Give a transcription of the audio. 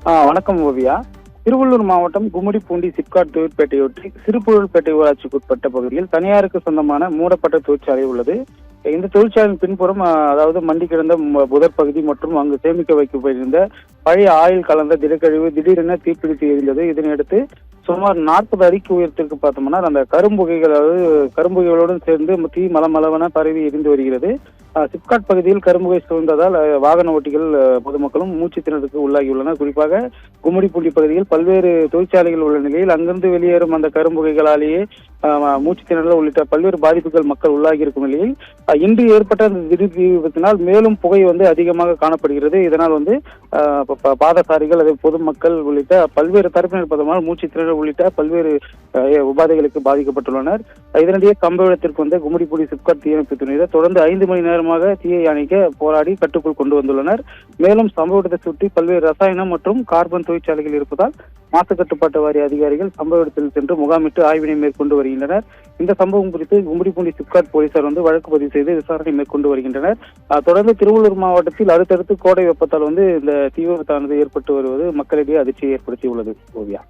வணக்கம் ஓவியா. திருவள்ளூர் மாவட்டம் கும்மிடிப்பூண்டி சிப்காட் தொழிற்பேட்டையொட்டி சிறுபொருள்பேட்டை ஊராட்சிக்குட்பட்ட பகுதியில் தனியாருக்கு சொந்தமான மூடப்பட்ட தொழிற்சாலை உள்ளது. இந்த தொழிற்சாலையின் பின்புறம் அதாவது மண்டி கிடந்த புதர் பகுதி மற்றும் அங்கு சேமிக்க வைக்கப்பட்டிருந்த பழைய ஆயில் கலந்த திடக்கழிவு திடீரென தீப்பிடித்து எரிந்தது. இதனையடுத்து சுமார் 40 அடிக்கு உயரத்திற்கு பார்த்தோம்னா அந்த கரும்புகைகள், அதாவது கரும்புகைகளுடன் சேர்ந்து தீ மலமளவென பரவி எரிந்து வருகிறது. சிப்காட் பகுதியில் கரும்புகை சூழ்ந்ததால் வாகன ஓட்டிகள் பொதுமக்களும் மூச்சு திணறலுக்கு உள்ளாகியுள்ளனர். குறிப்பாக கும்மிடிப்பூண்டி பகுதியில் பல்வேறு தொழிற்சாலைகள் உள்ள நிலையில் அங்கிருந்து வெளியேறும் அந்த கரும்புகைகளாலேயே மூச்சு திணறல் உள்ளிட்ட பல்வேறு பாதிப்புகள் மக்கள் உள்ளாகி இருக்கும் நிலையில் இன்று ஏற்பட்ட அந்த திடீர் தீ விபத்தினால் மேலும் புகை அதிகமாக காணப்படுகிறது. இதனால் பாதசாரிகள், அதே பொதுமக்கள் உள்ளிட்ட பல்வேறு தரப்பினர் பார்த்தோம்னால் மூச்சு திணறல் உள்ளிட்ட பல்வேறு உபாதைகளுக்கு பாதிக்கப்பட்டுள்ளனர். இதனிடையே சம்பவ இடத்திற்கு கும்மிடிப்பூண்டி சிப்காட் தீயணைப்பு துறையினர் தொடர்ந்து 5 மணி நேரமாக தீயை அணைக்க போராடி கட்டுக்குள் கொண்டு வந்துள்ளனர். மேலும் சம்பவ இடத்தை சுற்றி பல்வேறு ரசாயனம் மற்றும் கார்பன் தொழிற்சாலைகள் இருப்பதால் மாசு கட்டுப்பாட்டு வாரிய அதிகாரிகள் சம்பவ இடத்தில் சென்று முகாமிட்டு ஆய்வினை மேற்கொண்டு வருகின்றனர். இந்த சம்பவம் குறித்து கும்மிடிப்பூண்டி சிப்காட் போலீசார் வழக்கு பதிவு செய்து விசாரணை மேற்கொண்டு வருகின்றனர். தொடர்ந்து திருவள்ளூர் மாவட்டத்தில் அடுத்தடுத்து கோடை வெப்பத்தால் இந்த தீ விபத்தானது ஏற்பட்டு வருவது மக்களிடையே அதிர்ச்சியை ஏற்படுத்தியுள்ளது. ஓவியா.